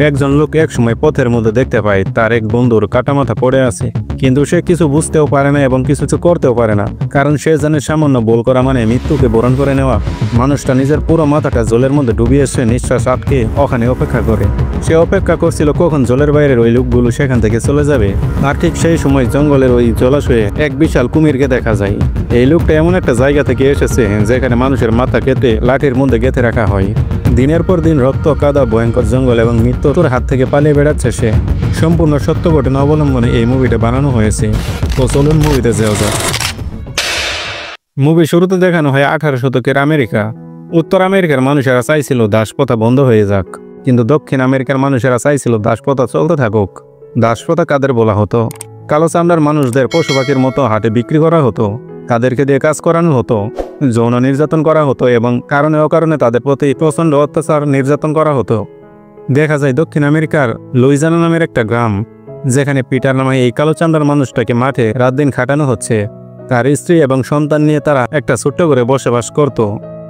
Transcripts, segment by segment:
একজন লোক একসময় পথের মধ্যে দেখতে পায় তার এক বন্ধুর কাটামাথা পড়ে আছে, কিন্তু সে কিছু বুঝতেও পারে না এবং কিছু করতেও পারে না, কারণ সে জানে সামান্য ভুল করা মানে মৃত্যুকে বরণ করে নেওয়া। মানুষটা নিজের পুরো মাথাটা জলের মধ্যে ডুবিয়ে সে নিঃশ্বাস আটকে ওখানে অপেক্ষা করে। সে অপেক্ষা করছিল কখন জলের বাইরের ওই লোকগুলো সেখান থেকে চলে যাবে। আর ঠিক সেই সময় জঙ্গলের ওই জলাশয়ে এক বিশাল কুমিরকে দেখা যায়। এই লোকটা এমন একটা জায়গা থেকে এসেছে যেখানে মানুষের মাথা কেটে লাঠির মধ্যে গেঁথে রাখা হয়। দিনের পর দিন রক্ত কাদা ভয়ঙ্কর জঙ্গল এবং মৃত্যুর হাত থেকে পালিয়ে বেড়াচ্ছে সে। সম্পূর্ণ সত্য ঘটনা অবলম্বনে এই মুভিটা বানানো হয়েছে। তো চলুন মুভিতে যাওয়া যাক। মুভি শুরুতে দেখানো হয় 18 শতকের আমেরিকা। উত্তর আমেরিকার মানুষেরা চাইছিল দাসপ্রথা বন্ধ হয়ে যাক, কিন্তু দক্ষিণ আমেরিকার মানুষেরা চাইছিল দাসপ্রথা চলতে থাকুক। দাসপ্রথা কাদের বলা হতো? কালো চামড়ার মানুষদের পশু পাখির মতো হাটে বিক্রি করা হতো, তাদেরকে দিয়ে কাজ করানো হতো, যৌন নির্যাতন করা হতো এবং কারণে অকারণে তাদের প্রতি প্রচণ্ড অত্যাচার নির্যাতন করা হতো। দেখা যায় দক্ষিণ আমেরিকার লুইজিয়ানা নামের একটা গ্রাম, যেখানে পিটার নামে এই কালো চামড়ার মানুষটাকে মাঠে রাত দিন খাটানো হচ্ছে। তার স্ত্রী এবং সন্তান নিয়ে তারা একটা ছোট্ট করে বসবাস করত।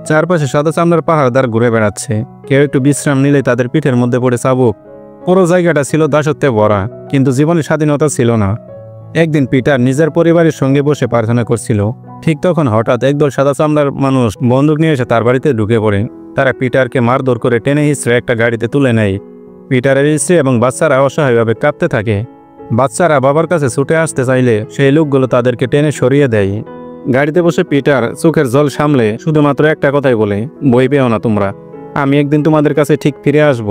চারপাশে সাদা চামড়ার পাহাড়দার ঘুরে বেড়াচ্ছে, কেউ একটু বিশ্রাম নিলে তাদের পিঠের মধ্যে পড়ে চাবুক। পুরো জায়গাটা ছিল দাসত্বে ভরা, কিন্তু জীবনে স্বাধীনতা ছিল না। একদিন পিটার নিজের পরিবারের সঙ্গে বসে প্রার্থনা করছিল। ঠিক তখন হঠাৎ একদল সাদা চামড়ার মানুষ বন্দুক নিয়ে এসে তার বাড়িতে ঢুকে পড়ে। তারা পিটারকে মারধর করে টেনে হিঁচড়ে একটা গাড়িতে তুলে নেয়। পিটারের স্ত্রী এবং বাচ্চারা অসহায়ভাবে কাঁদতে থাকে। বাচ্চারা বাবার কাছে ছুটে আসতে চাইলে সেই লোকগুলো তাদেরকে টেনে সরিয়ে দেয়। গাড়িতে বসে পিটার চোখের জল সামলে শুধুমাত্র একটা কথাই বলে, ভয় পেও না তোমরা, আমি একদিন তোমাদের কাছে ঠিক ফিরে আসব।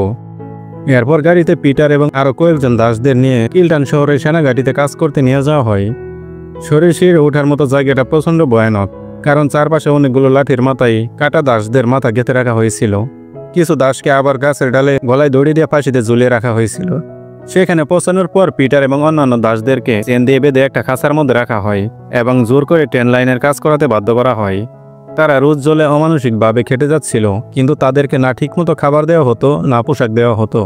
এরপর গাড়িতে পিটার এবং আরও কয়েকজন দাসদের নিয়ে কিলটান শহরের সেনাঘাটিতে কাজ করতে নিয়ে যাওয়া হয়। শরীর শিরে ওঠার মতো জায়গাটা প্রচণ্ড ভয়ানক, কারণ চারপাশে অনেকগুলো লাঠির মাথায় কাটা দাসদের মাথা গেঁথে রাখা হয়েছিল। কিছু দাসকে আবার গাছের ডালে গলায় দড়ি দিয়ে ফাঁসিতে ঝুলিয়ে রাখা হয়েছিল। সেখানে পৌঁছানোর পর পিটার এবং অন্যান্য দাসদেরকে চেন দিয়ে বেঁধে একটা খাঁচার মধ্যে রাখা হয় এবং জোর করে ট্রেন লাইনের কাজ করাতে বাধ্য করা হয়। তারা রোজ জলে অমানসিকভাবে খেটে যাচ্ছিল, কিন্তু তাদেরকে না ঠিকমতো খাবার দেওয়া হতো, না পোশাক দেওয়া হতো।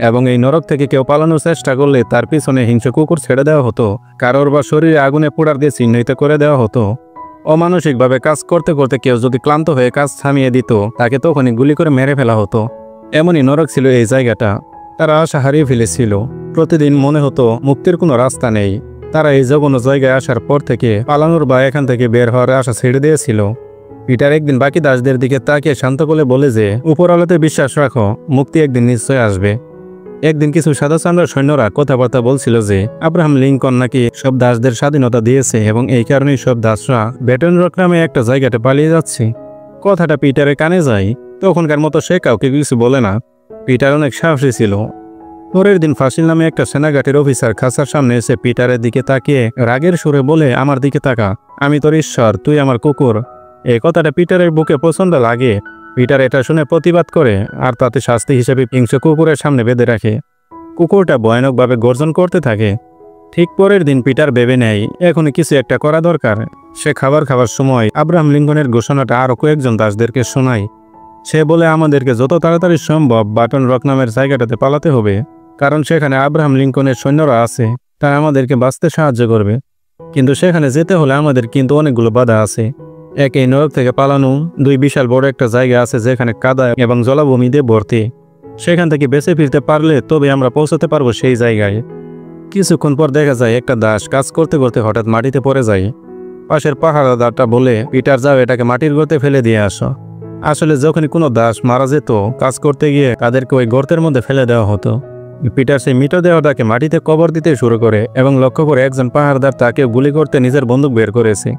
এবং এই নরক থেকে কেউ পালানোর চেষ্টা করলে তার পিছনে হিংস্র কুকুর ছেড়ে দেওয়া হতো, কারোর বা শরীরে আগুনে পোড়ার দিয়ে চিহ্নিত করে দেওয়া হতো। অমানসিকভাবে কাজ করতে করতে কেউ যদি ক্লান্ত হয়ে কাজ থামিয়ে দিত, তাকে তখনই গুলি করে মেরে ফেলা হতো। এমনই নরক ছিল এই জায়গাটা। তারা আশা হারিয়ে ফেলেছিল। প্রতিদিন মনে হতো মুক্তির কোনো রাস্তা নেই। তারা এই জঘন্য জায়গায় আসার পর থেকে পালানোর বা এখান থেকে বের হওয়ার আশা ছেড়ে দিয়েছিল। পিটার একদিন বাকি দাসদের দিকে তাকিয়ে শান্ত করে বলে যে, উপরওয়ালাতে বিশ্বাস রাখো, মুক্তি একদিন নিশ্চয় আসবে। একদিন কিছু সাদা চামড়ার সৈন্যরা কথাবার্তা বলছিল যে আব্রাহাম লিঙ্কন নাকি সব দাসদের স্বাধীনতা দিয়েছে এবং এই কারণেই সব দাসরা ব্যাটন রক নামে একটা জায়গাতে পালিয়ে যাচ্ছে। কথাটা পিটারের কানে যায়। তখনকার মতো সে কাউকে কিছু বলে না। পিটার অনেক সাহসী ছিল। পরের দিন ফাসিল নামে একটা সেনাঘাটের অফিসার খাঁচার সামনে এসে পিটারের দিকে তাকিয়ে রাগের সুরে বলে, আমার দিকে তাকা, আমি তোর ঈশ্বর, তুই আমার কুকুর। এই কথাটা পিটারের বুকে প্রচণ্ড লাগে। পিটার এটা শুনে প্রতিবাদ করে আর তাতে শাস্তি হিসেবে হিংস্র কুকুরের সামনে বেঁধে রাখে। কুকুরটা ভয়ানকভাবে গর্জন করতে থাকে। ঠিক পরের দিন পিটার ভেবে নেয় এখনই কিছু একটা করা দরকার। সে খাবার খাওয়ার সময় আব্রাহাম লিঙ্কনের ঘোষণাটা আরও কয়েকজন দাসদেরকে শোনায়। সে বলে, আমাদেরকে যত তাড়াতাড়ি সম্ভব বাটন রক নামের জায়গাটাতে পালাতে হবে, কারণ সেখানে আব্রাহাম লিঙ্কনের সৈন্যরা আছে, তারা আমাদেরকে বাঁচতে সাহায্য করবে। কিন্তু সেখানে যেতে হলে আমাদের কিন্তু অনেকগুলো বাধা আছে। এক, এই নরক থেকে পালানো। 2, বিশাল বড় একটা জায়গা আছে যেখানে কাদা এবং জলাভূমি দিয়ে ভর্তি। সেখান থেকে বেঁচে ফিরতে পারলে তবে আমরা পৌঁছাতে পারবো সেই জায়গায়। কিছুক্ষণ পর দেখা যায় একটা দাস কাজ করতে করতে হঠাৎ মাটিতে পড়ে যায়। পাশের পাহারাদারটা বলে, পিটার যাও, এটাকে মাটির গর্তে ফেলে দিয়ে আসো। আসলে যখনই কোনো দাস মারা যেত, কাজ করতে গিয়ে তাদেরকে ওই গর্তের মধ্যে ফেলে দেওয়া হতো। পিটার সেই মৃতদেহটাকে মাটিতে কবর দিতে শুরু করে এবং লক্ষ্য করে একজন পাহারাদার তাকে গুলি করতে নিজের বন্দুক বের করেছে।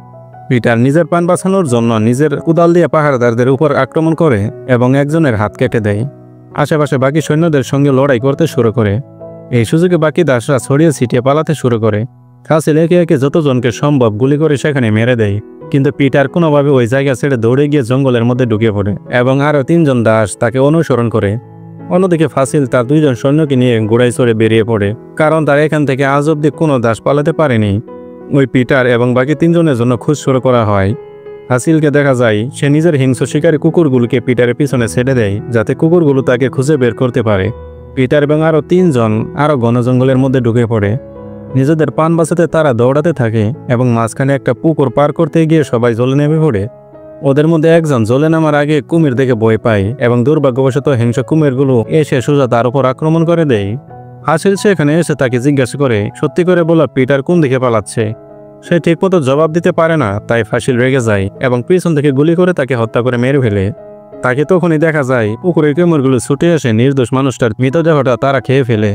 পিটার নিজের প্রাণ বাঁচানোর জন্য নিজের কুদাল দিয়ে পাহারাদারদের উপর আক্রমণ করে এবং একজনের হাত কেটে দেয়। আশেপাশে বাকি সৈন্যদের সঙ্গে লড়াই করতে শুরু করে। এই সুযোগে বাকি দাসরা ছড়িয়ে ছিটিয়ে পালাতে শুরু করে। ফাসিল একে একে যতজনকে সম্ভব গুলি করে সেখানে মেরে দেয়, কিন্তু পিটার কোনোভাবে ওই জায়গা ছেড়ে দৌড়ে গিয়ে জঙ্গলের মধ্যে ঢুকে পড়ে এবং আরও 3 জন দাস তাকে অনুসরণ করে। অন্যদিকে ফাসিল তার 2 জন সৈন্যকে নিয়ে ঘোড়ায় চড়ে বেরিয়ে পড়ে, কারণ তার এখান থেকে আজ অব্দি কোনো দাস পালাতে পারেনি। ওই পিটার এবং বাকি 3 জনের জন্য খোঁজ শুরু করা হয়। ফাসিলকে দেখা যায় সে নিজের হিংস্র শিকারী কুকুরগুলোকে পিটারের পিছনে ছেড়ে দেয়, যাতে কুকুরগুলো তাকে খুঁজে বের করতে পারে। পিটার এবং আরও 3 জন আরও ঘন জঙ্গলের মধ্যে ঢুকে পড়ে। নিজেদের প্রাণ বাঁচাতে তারা দৌড়াতে থাকে এবং মাঝখানে একটা পুকুর পার করতে গিয়ে সবাই জলে নেমে পড়ে। ওদের মধ্যে একজন জলে নামার আগে কুমির দেখে ভয় পায় এবং দুর্ভাগ্যবশত হিংস্র কুমিরগুলো এসে সোজা তার উপর আক্রমণ করে দেয়। হাসিল সেখানে এসে তাকে জিজ্ঞাসা করে সত্যি করে বলা পিটার কোন দিকে পালাচ্ছে। সে ঠিকমতো জবাব দিতে পারে না, তাই ফাসিল রেগে যায় এবং পিছন থেকে গুলি করে তাকে হত্যা করে মেরে ফেলে। তাকে তখনই দেখা যায় পুকুরের কুমিরগুলো ছুটে এসে নির্দোষ মানুষটার মৃতদেহটা তারা খেয়ে ফেলে।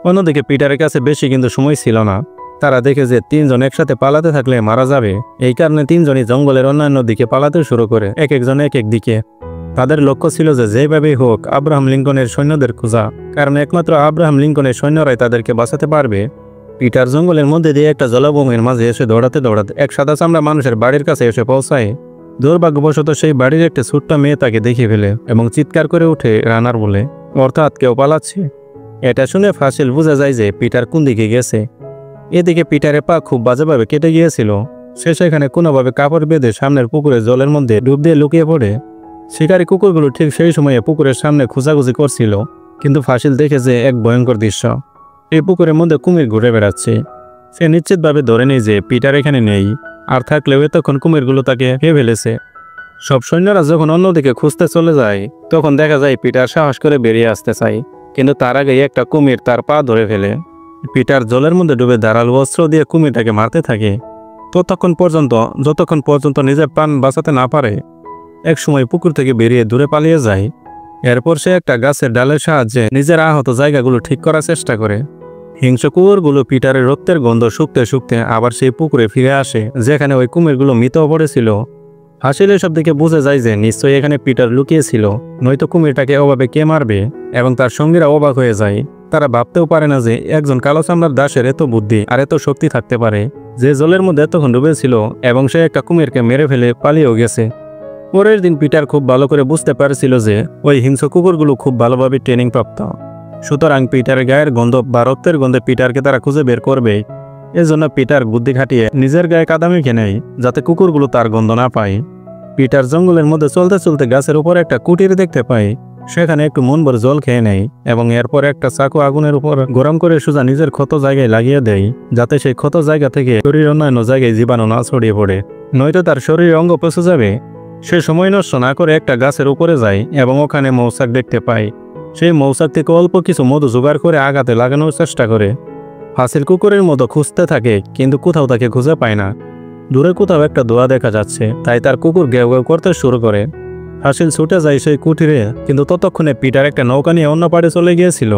অন্যদিকে পিটারের কাছে বেশি কিন্তু সময় ছিল না। তারা দেখে যে তিনজন একসাথে পালাতে থাকলে মারা যাবে, এই কারণে তিনজনই জঙ্গলের অন্যান্য দিকে পালাতে শুরু করে, এক একজন এক এক দিকে। তাদের লক্ষ্য ছিল যে যেভাবেই হোক আব্রাহাম লিঙ্কনের সৈন্যদের খোঁজা, কারণ একমাত্র আব্রাহাম লিঙ্কনের সৈন্যরাই তাদেরকে বাঁচাতে পারবে। পিটার জঙ্গলের মধ্যে দিয়ে একটা জলাভূমির মাঝে এসে দৌড়াতে দৌড়াতে এক সাদা চামড়া মানুষের বাড়ির কাছে এসে পৌঁছায়। দুর্ভাগ্যবশত সেই বাড়ির একটা ছোট্ট মেয়ে তাকে দেখে ফেলে এবং চিৎকার করে উঠে রানার বলে, অর্থাৎ কেউ পালাচ্ছে। এটা শুনে ফাসিল বোঝা যায় যে পিটার কোন দিকে গেছে। এদিকে পিটারের পা খুব বাজেভাবে কেটে গিয়েছিল। সে সেখানে কোনোভাবে কাপড় বেঁধে সামনের পুকুরে জলের মধ্যে ডুব দিয়ে লুকিয়ে পড়ে। শিকারী কুকুরগুলো ঠিক সেই সময়ে পুকুরের সামনে খোঁজাখুঁজি করছিল, কিন্তু ফাসিল দেখে যে এক ভয়ঙ্কর দৃশ্য। এই পুকুরের মধ্যে কুমির ঘুরে বেড়াচ্ছে। সে নিশ্চিতভাবে ধরে নেই যে পিটার এখানে নেই, আর থাকলেও এতক্ষণ কুমিরগুলো তাকে খেয়ে ফেলেছে। সব সৈন্যরা যখন অন্যদিকে খুঁজতে চলে যায়, তখন দেখা যায় পিটার সাহস করে বেরিয়ে আসতে চায়, কিন্তু তার আগে একটা কুমির তার পা ধরে ফেলে। পিটার জলের মধ্যে ডুবে ধারালো অস্ত্র দিয়ে কুমিরটাকে মারতে থাকে যতক্ষণ পর্যন্ত নিজের প্রাণ বাঁচাতে না পারে। এক সময় পুকুর থেকে বেরিয়ে দূরে পালিয়ে যায়। এরপর সে একটা গাছের ডালের সাহায্যে নিজের আহত জায়গাগুলো ঠিক করার চেষ্টা করে। হিংস্র কুকুরগুলো পিটারের রক্তের গন্ধ শুকতে শুকতে আবার সেই পুকুরে ফিরে আসে, যেখানে ওই কুমিরগুলো মৃত পড়েছিল। হাসিল এসব দিকে বুঝে যায় যে নিশ্চয়ই এখানে পিটার লুকিয়েছিল, নয়তো কুমিরটাকে ওভাবে কে মারবে, এবং তার সঙ্গীরা অবাক হয়ে যায়। তারা ভাবতেও পারে না যে একজন কালো চামড়ার দাসের এত বুদ্ধি আর এত শক্তি থাকতে পারে, যে জলের মধ্যে এতক্ষণ ডুবেছিল এবং সে একটা কুমিরকে মেরে ফেলে পালিয়েও গেছে। পরের দিন পিটার খুব ভালো করে বুঝতে পারছিল যে ওই হিংস্র কুকুরগুলো খুব ভালোভাবে ট্রেনিং প্রাপ্ত, সুতরাং পিটারের গায়ের গন্ধ বা রক্তের গন্ধে পিটারকে তারা খুঁজে বের করবে। এজন্য পিটার বুদ্ধি খাটিয়ে নিজের গায়ে কাদা মেখে নেয়, যাতে কুকুরগুলো তার গন্ধ না পায়। পিটার জঙ্গলের মধ্যে চলতে চলতে গাছের উপর একটা কুটির দেখতে পায়। সেখানে একটু মনভর জল খেয়ে নেয় এবং এরপর একটা চাকু আগুনের উপর গরম করে সোজা নিজের ক্ষত জায়গায় লাগিয়ে দেয়, যাতে সেই ক্ষত জায়গা থেকে শরীরের অন্যান্য জায়গায় জীবাণু না ছড়িয়ে পড়ে, নয়তো তার শরীরের অঙ্গ পচে যাবে। সে সময় নষ্ট না করে একটা গাছের উপরে যায় এবং ওখানে মৌচাক দেখতে পায়। সেই মৌচাক থেকে অল্প কিছু মধু জোগাড় করে আঘাতে লাগানোর চেষ্টা করে। ফাসিল কুকুরের মতো খুঁজতে থাকে, কিন্তু কোথাও তাকে খুঁজে পায় না। দূরে কোথাও একটা দোয়া দেখা যাচ্ছে, তাই তার কুকুর ঘেউ ঘেউ করতে শুরু করে। ফাসিল ছুটে যায় সেই কুটিরে, কিন্তু ততক্ষণে পিটার একটা নৌকা নিয়ে অন্য পাড়ে চলে গিয়েছিল।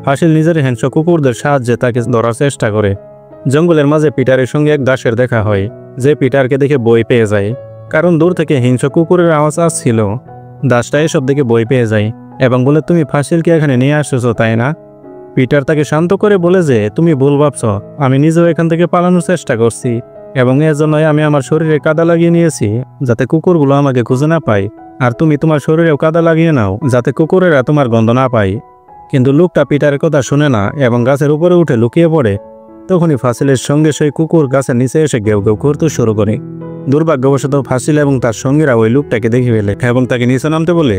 ফাসিল নিজের হিংস্র কুকুরদের সাহায্যে তাকে ধরার চেষ্টা করে। জঙ্গলের মাঝে পিটারের সঙ্গে এক দাসের দেখা হয়, যে পিটারকে দেখে বই পেয়ে যায়, কারণ দূর থেকে হিংস্র কুকুরের আওয়াজ আসছিল। দাসটা এসব দেখে বই পেয়ে যায় এবং বলে, তুমি ফাসিলকে এখানে নিয়ে আসছো তাই না? পিটার তাকে শান্ত করে বলে যে, তুমি ভুল ভাবছ, আমি নিজেও এখান থেকে পালানোর চেষ্টা করছি এবং এর জন্যই আমি আমার শরীরে কাদা লাগিয়ে নিয়েছি, যাতে কুকুরগুলো আমাকে খুঁজে না পায়, আর তুমি তোমার শরীরেও কাদা লাগিয়ে নাও, যাতে কুকুরেরা তোমার গন্ধ না পায়। কিন্তু লোকটা পিটারের কথা শুনে না এবং গাছের উপরে উঠে লুকিয়ে পড়ে। তখনই ফাসিলের সঙ্গে সেই কুকুর গাছের নিচে এসে ঘেউ ঘেউ করতে শুরু করে। দুর্ভাগ্যবশত ফাসিল এবং তার সঙ্গীরা ওই লোকটাকে দেখে ফেলে এবং তাকে নিচে নামতে বলে।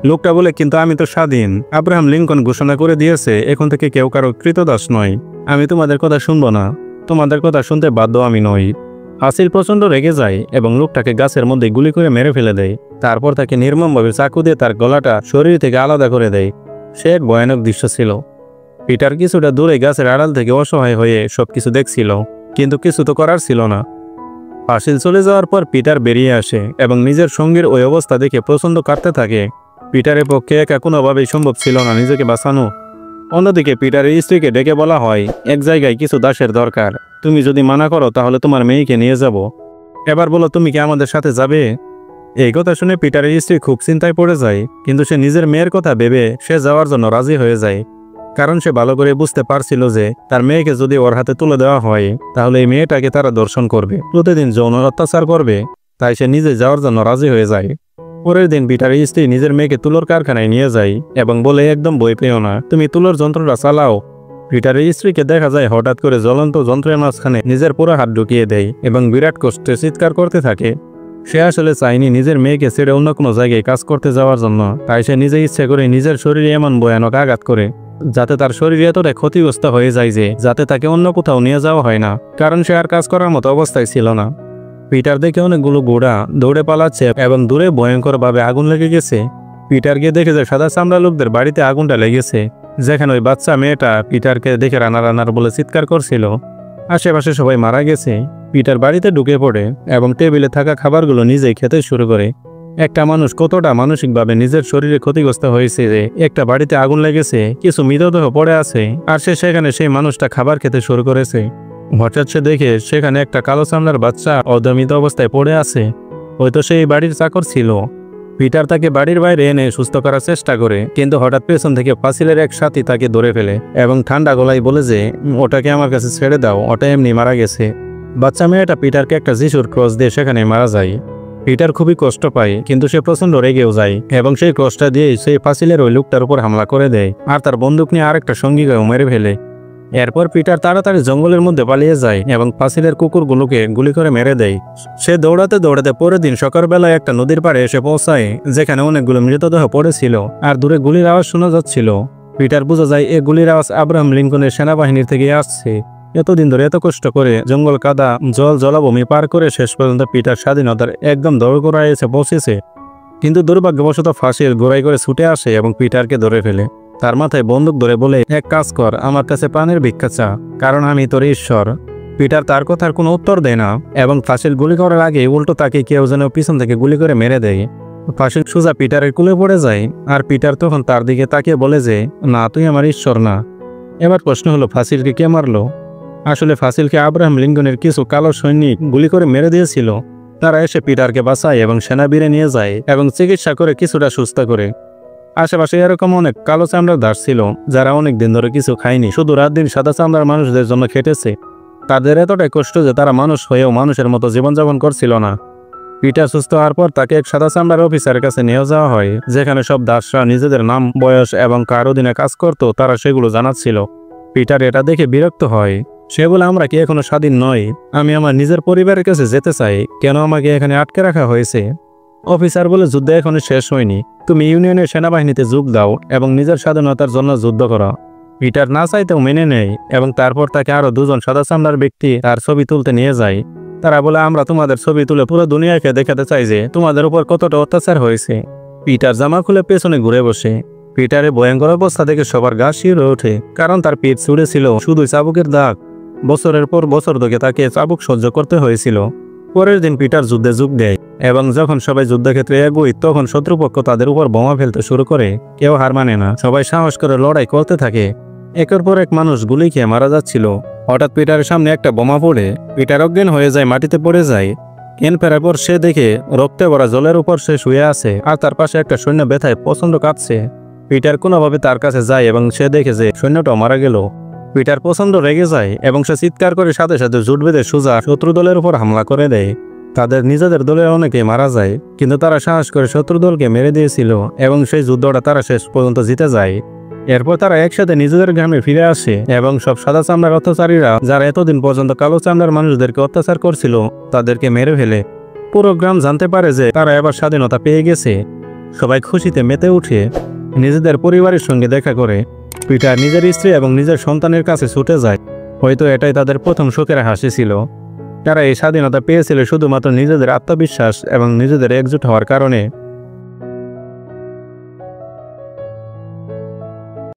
লোকটা বলে, কিন্তু আমি তো স্বাধীন, আব্রাহাম লিঙ্কন ঘোষণা করে দিয়েছে এখন থেকে কেউ কারো কৃতদাস নয়, আমি তোমাদের কথা শুনবো না, তোমাদের কথা শুনতে বাধ্য আমি নই। ফাসিল প্রচণ্ড রেগে যায় এবং লোকটাকে গাছের মধ্যে গুলি করে মেরে ফেলে দেয়। তারপর তাকে নির্মমভাবে চাকু দিয়ে তার গলাটা শরীর থেকে আলাদা করে দেয়। সে এক ভয়ানক দৃশ্য ছিল। পিটার কিছুটা দূরে গাছের আড়াল থেকে অসহায় হয়ে সবকিছু দেখছিল, কিন্তু কিছু তো করার ছিল না। ফাসিল চলে যাওয়ার পর পিটার বেরিয়ে আসে এবং নিজের সঙ্গীর ওই অবস্থা দেখে প্রচণ্ড কাঁদতে থাকে। পিটারের পক্ষে একা কোনোভাবেই সম্ভব ছিল না নিজেকে বাঁচানো। অন্যদিকে পিটারের স্ত্রীকে ডেকে বলা হয়, এক জায়গায় কিছু দাসের দরকার, তুমি যদি মানা করো তাহলে তোমার মেয়েকে নিয়ে যাব। এবার বলো, তুমি কি আমাদের সাথে যাবে? এই কথা শুনে পিটারের স্ত্রী খুব চিন্তায় পড়ে যায়, কিন্তু সে নিজের মেয়ের কথা ভেবে সে যাওয়ার জন্য রাজি হয়ে যায়, কারণ সে ভালো করে বুঝতে পারছিল যে তার মেয়েকে যদি ওর হাতে তুলে দেওয়া হয় তাহলে এই মেয়েটাকে তারা দর্শন করবে, প্রতিদিন যৌন অত্যাচার করবে। তাই সে নিজে যাওয়ার জন্য রাজি হয়ে যায়। পরের দিন পিটারের স্ত্রী নিজের মেয়েকে তুলোর কারখানায় নিয়ে যায় এবং বলে, একদম ভয় পেও না, তুমি তুলোর যন্ত্রটা চালাও। পিটারের স্ত্রীকে দেখা যায় হঠাৎ করে জ্বলন্ত যন্ত্রের মাঝখানে নিজের পুরো হাত ঢুকিয়ে দেয় এবং বিরাট কষ্টে চিৎকার করতে থাকে। সে আসলে চায়নি নিজের মেয়েকে ছেড়ে অন্য কোনো জায়গায় কাজ করতে যাওয়ার জন্য, তাই সে নিজে ইচ্ছে করে নিজের শরীরে এমন ভয়ানক আঘাত করে যাতে তার শরীর এতটাই ক্ষতিগ্রস্ত হয়ে যায় যে যাতে তাকে অন্য কোথাও নিয়ে যাওয়া হয় না, কারণ সে আর কাজ করার মতো অবস্থায় ছিল না। পিটার দেখে অনেকগুলো ঘোড়া দৌড়ে পালাচ্ছে এবং দূরে ভয়ঙ্করভাবে আগুন লেগে গেছে। পিটার গিয়ে দেখে যে সাদা চামড়া লোকদের বাড়িতে আগুনটা লেগেছে, যেখানে ওই বাচ্চা মেয়েটা পিটারকে দেখে রানার বলে চিৎকার করছিল। আশেপাশে সবাই মারা গেছে। পিটার বাড়িতে ঢুকে পড়ে এবং টেবিলে থাকা খাবারগুলো নিজেই খেতে শুরু করে। একটা মানুষ কতটা মানসিকভাবে নিজের শরীরে ক্ষতিগ্রস্ত হয়েছে যে একটা বাড়িতে আগুন লেগেছে, কিছু মৃতদেহ পড়ে আছে, আর সে সেখানে সেই মানুষটা খাবার খেতে শুরু করেছে। হঠাৎ সে দেখে সেখানে একটা কালো চামড়ার বাচ্চা অদমিত অবস্থায় পড়ে আছে। হয়তো সেই বাড়ির চাকর ছিল। পিটার তাকে বাড়ির বাইরে এনে সুস্থ করার চেষ্টা করে, কিন্তু হঠাৎ পেছন থেকে ফাসিলের এক সাথী তাকে ধরে ফেলে এবং ঠান্ডা গলায় বলে যে ওটাকে আমার কাছে ছেড়ে দাও, ওটা এমনি মারা গেছে। বাচ্চা মেয়েটা পিটারকে একটা যিশুর ক্রস দিয়ে সেখানে মারা যায়। পিটার খুবই কষ্ট পায়, কিন্তু সে প্রচন্ড রেগেও যায় এবং সেই ক্রসটা দিয়ে সেই ফাসিলের ওই লোকটার উপর হামলা করে দেয় আর তার বন্দুক নিয়ে আরেকটা সঙ্গীকেও মেরে ফেলে। এরপর পিটার তাড়াতাড়ি জঙ্গলের মধ্যে পালিয়ে যায় এবং ফাসিলের কুকুরগুলোকে গুলি করে মেরে দেয়। সে দৌড়াতে দৌড়াতে পরের দিন সকালবেলায় একটা নদীর পাড়ে এসে পৌঁছায়, যেখানে অনেকগুলো মৃতদেহ পড়েছিল আর দূরে গুলির আওয়াজ শোনা যাচ্ছিল। পিটার বোঝা যায় এই গুলির আওয়াজ আব্রাহাম লিঙ্কনের সেনাবাহিনীর থেকে আসছে। এতদিন ধরে এত কষ্ট করে জঙ্গল, কাদা, জলাভূমি পার করে শেষ পর্যন্ত পিটার স্বাধীনতার একদম দোরগোড়ায় এসে পৌঁছেছে। কিন্তু দুর্ভাগ্যবশত ফাঁসির গোড়ায় করে ছুটে আসে এবং পিটারকে ধরে ফেলে। তার মাথায় বন্দুক ধরে বলে, এক কাজ কর, আমার কাছে প্রাণের ভিক্ষা চা, কারণ আমি তোর ঈশ্বর। পিটার তার কথার কোনো উত্তর দেয় না এবং ফাঁসির গুলি করার আগে উল্টো তাকে কেউ যেন পিছন থেকে গুলি করে মেরে দেয়। ফাঁসির সোজা পিটারের কুলে পড়ে যায় আর পিটার তখন তার দিকে তাকিয়ে বলে যে, না, তুই আমার ঈশ্বর না। এবার প্রশ্ন হলো, ফাসিলকে কে মারলো? আসলে ফাসিলকে আব্রাহাম লিঙ্কনের কিছু কালো সৈনিক গুলি করে মেরে দিয়েছিল। তারা এসে পিটারকে বাঁচায় এবং সেনাবীরে নিয়ে যায় এবং চিকিৎসা করে কিছুটা সুস্থ করে। আশেপাশে এরকম অনেক কালো চামড়ার দাস ছিল, যারা অনেক দিন ধরে কিছু খায়নি, শুধু রাত দিন সাদা চামড়ার মানুষদের জন্য খেটেছে। তাদের এতটাই কষ্ট যে তারা মানুষ হয়েও মানুষের মতো জীবনযাপন করছিল না। পিটার সুস্থ হওয়ার পর তাকে এক সাদা চামড়ার অফিসারের কাছে নিয়ে যাওয়া হয়, যেখানে সব দাসরা নিজেদের নাম, বয়স এবং কার অধীনে কাজ করত তারা সেগুলো জানাচ্ছিল। পিটার এটা দেখে বিরক্ত হয়। সে বলে, আমরা কি এখনো স্বাধীন নই? আমি আমার নিজের পরিবারের কাছে যেতে চাই, কেন আমাকে এখানে আটকে রাখা হয়েছে? অফিসার বলে, যুদ্ধ এখনো শেষ হয়নি, তুমি ইউনিয়নের সেনাবাহিনীতে যোগ দাও এবং নিজের স্বাধীনতার জন্য যুদ্ধ করো। পিটার না চাইতেও মেনে নেয় এবং তারপর তাকে আরো দুজন সাদা চামড়ার ব্যক্তি তার ছবি তুলতে নিয়ে যায়। তারা বলে, আমরা তোমাদের ছবি তুলে পুরো দুনিয়াকে দেখাতে চাই যে তোমাদের উপর কতটা অত্যাচার হয়েছে। পিটার জামা খুলে পেছনে ঘুরে বসে। পিটারের ভয়ঙ্কর অবস্থা দেখে সবার গা শিউরে ওঠে, কারণ তার পিঠ ছুড়ে ছিল শুধুই চাবুকের দাগ। বছরের পর বছর ধরে তাকে চাবুক সহ্য করতে হয়েছিল। পরের দিন পিটার যুদ্ধে যোগ দেয় এবং যখন সবাই যুদ্ধক্ষেত্রে এগোয় তখন শত্রুপক্ষ তাদের উপর বোমা ফেলতে শুরু করে। কেউ হার মানে না, সবাই সাহস করে লড়াই করতে থাকে। একের পর এক মানুষ গুলি খেয়ে মারা যাচ্ছিল। হঠাৎ পিটারের সামনে একটা বোমা পড়ে পিটার অজ্ঞান হয়ে যায়, মাটিতে পড়ে যায়। জ্ঞান ফেরার পর সে দেখে রক্তে ভরা জলের উপর সে শুয়ে আছে আর তার পাশে একটা সৈন্য ব্যথায় প্রচন্ড কাঁদছে। পিটার কোনোভাবে তার কাছে যায় এবং সে দেখে যে সৈন্যটাও মারা গেল। পিটার প্রচন্ড রেগে যায় এবং সে চিৎকার করে সাথে সাথে জুট বেঁধে সোজা শত্রু দলের উপর হামলা করে দেয়। তাদের নিজেদের দলের অনেকেই মারা যায়, কিন্তু তারা সাহস করে শত্রু দলকে মেরে দিয়েছিল এবং সেই যুদ্ধটা তারা শেষ পর্যন্ত জিতে যায়। এরপর তারা একসাথে নিজেদের গ্রামে ফিরে আসে এবং সব সাদা চামড়ার অত্যাচারীরা যারা এতদিন পর্যন্ত কালো চামড়ার মানুষদেরকে অত্যাচার করছিল তাদেরকে মেরে ফেলে। পুরো গ্রাম জানতে পারে যে তারা এবার স্বাধীনতা পেয়ে গেছে। সবাই খুশিতে মেতে উঠে নিজেদের পরিবারের সঙ্গে দেখা করে। পিটার নিজের স্ত্রী এবং নিজের সন্তানের কাছে ছুটে যায়। হয়তো এটাই তাদের প্রথম সুখের হাসি ছিল। তারা এই স্বাধীনতা পেয়েছিল শুধুমাত্র নিজেদের আত্মবিশ্বাস এবং নিজেদের একজুট হওয়ার কারণে।